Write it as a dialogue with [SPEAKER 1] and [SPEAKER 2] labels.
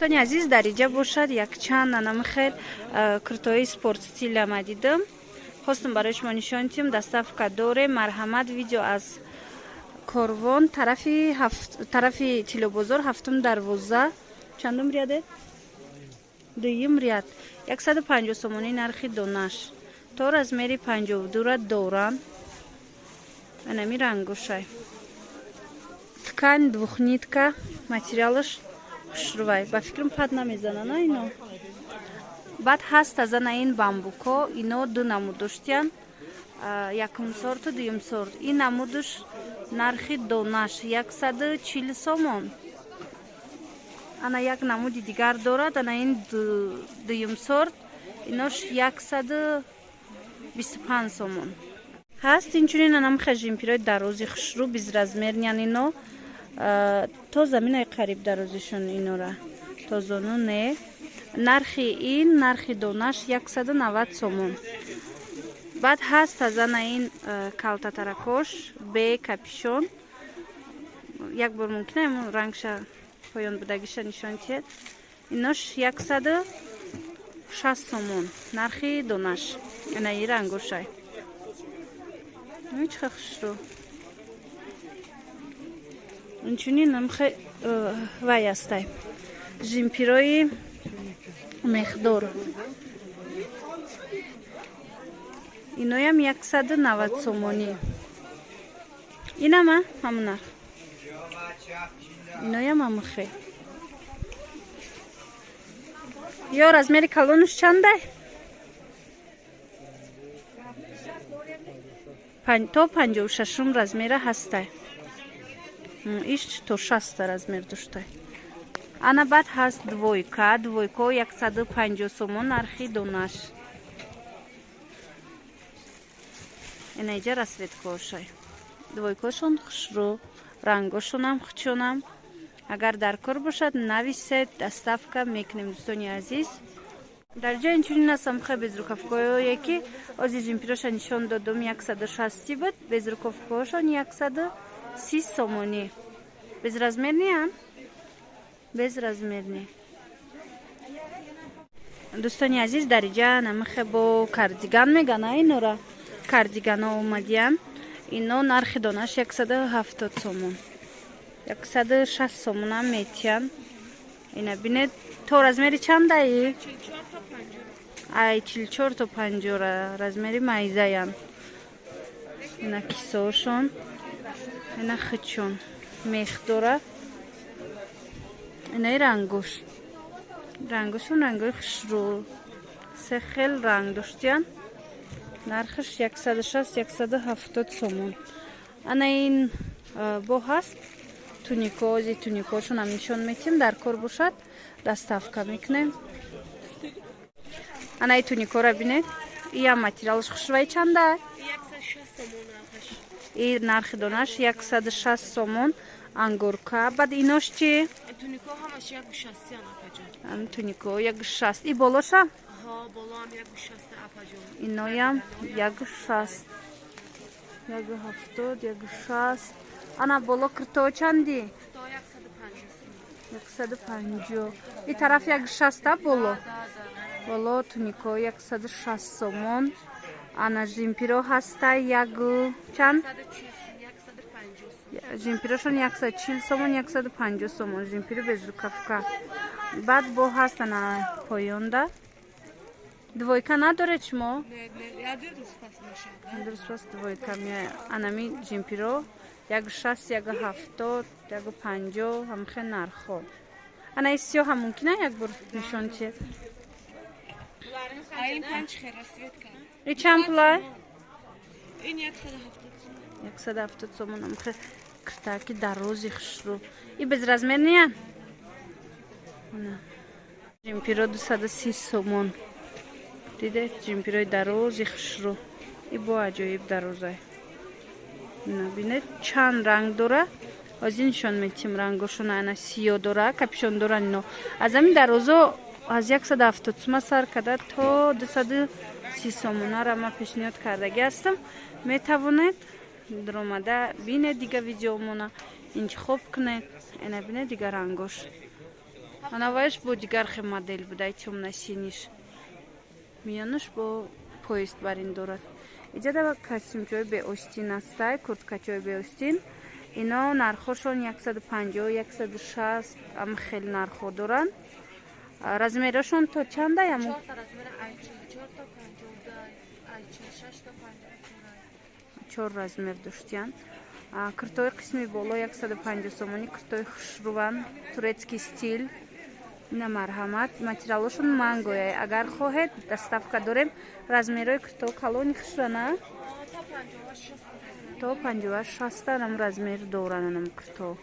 [SPEAKER 1] دوستان عزیز در اینجا باشد یک چند نمخیر کرتای سپورت ستیل ما دیدم خواستم برای شما نشان دیم دستافکا دوره مرحمت ویدیو از کاروان طرفی تیلو بازار هفتم دروازه چندم ریاده؟ دویم ریاد 150 سومونی نرخی دونش تور از میری 52 را دوران انمی رنگوشای ткань двухнитка материалыш хушрувай ба фикрам пад намезанана ино баъд ҳаст азана ин бамбуко ино ду намуд доштиян якум сорту дуюм сорт ин намудуш нархи донаш 140 сомон ана як намуди дигар дорад ана ин дуюм сорт инош 125 сомон ҳаст инчунин анамха жимпирои дарози хушру безразмернян ино то заминаи қариб дарозишон инора то зону не нархи ин нархи донаш 190 сомон баъд ҳаст азана ин калтатаракош бе капюшон як бор мумкина ин рангша поён будагиша нишон тиҳед инош 160 сомон нархи донаш ана и рангошай чӣ хушрӯ инчунин намхе вай астай жимпирои мехдор иноям 190 сомонӣ инама ҳамун нарх иноям ҳамухе ё размери калонуш чандай то 56 размера ҳастай иш то 60 размер доштай ана баъд ҳаст двойка 150 сомон нархи донаш инаиҷа расветкошай двойкошон хушрӯ рангошонам хучонам агар дар кор бошад нависед доставка мекунем дӯстони азиз дар ҷо инчунин ҳастам хе безрукавкое ки ози жимпироша нишон додум 160 буд безрукавкоашон 130 сомонӣ безразмерниам безразмерни дӯстони азиз дар ҷа намахе бо кардиган мегана инора кардигано омадиян ино нархи донаш 170 сомон 160 сомонам метиян ина бинед то размери чандаи ай 44 то 50 размери майзаян ина кисошон ина хичон мехдора ина рангошон рангои хушрӯ се хел ранг доштиян нархиш 160-170 сомон ана ин бо ҳаст туникози туникошонам нишон метим дар кор бошад доставка мекунем ана и туникора бинед иям материалш хушрӯи чанда
[SPEAKER 2] 160 сомон
[SPEAKER 1] и нархи донаш 160 сомон ангорка баъд инош чи
[SPEAKER 2] тунико ҳамаш 160 апаҷон
[SPEAKER 1] ан тунико 160 и болоша
[SPEAKER 2] ҳо болоам 160 апаҷон
[SPEAKER 1] иноям 160 170 160 ана боло кирто чанди
[SPEAKER 2] то 150
[SPEAKER 1] 150 и тараф 160 боло боло тунико 160 сомон ана жимпиро ҳаста як чанд жимпирошон 140 сомон 150 сомон жимпиро безрукавка баъд бо ҳаст ана поёнда двойка надоред шумо дурустпас двойка анами жимпиро 160 170 150 ҳамхе нархо ана ин сиёҳа мумкина як бор нишон чиед
[SPEAKER 2] ин 5 хера светка
[SPEAKER 1] и чанд пулай
[SPEAKER 2] ин
[SPEAKER 1] 170 сомон ҳамхе киртаки дарози хушрӯ и безразмерниян жимпиро 230 сомон дидед жимпирои дарози хушрӯ и бо аҷоиб дарозай набинед чанд ранг дора озин нишон метим рангошона ана сиё дора капюшон дора ино аз ҳамин дарозо аз 170 сомон сар када то 230 сомонара ма пешниҳод кардаги ҳастам метавонед даромада бинед дига видеомона интихоб кунед ина бинед дига рангош Анаваеш бо дигархе модель буда, ай темно-синиш. Миянуш бо поезд барин дорад. Иҷа дава костюмчои беостин астай, курткачои беостин. Ино нархошон 150, 160 ам хел нархо доранд. Размерашон то чанда ям?
[SPEAKER 2] 4 та размер айчи, 4 та 50, айчи, 6 та 50.
[SPEAKER 1] 4 размер доштиянд. Куртои қисми боло 150 сомони, куртои хушруван, турецкий стил. Ина марҳамат, материалошон мангояй. Агар хоҳед, доставка дорем. Размерои куртои калони хушрана?
[SPEAKER 2] Та 56
[SPEAKER 1] То 56 размер доранд анам курто.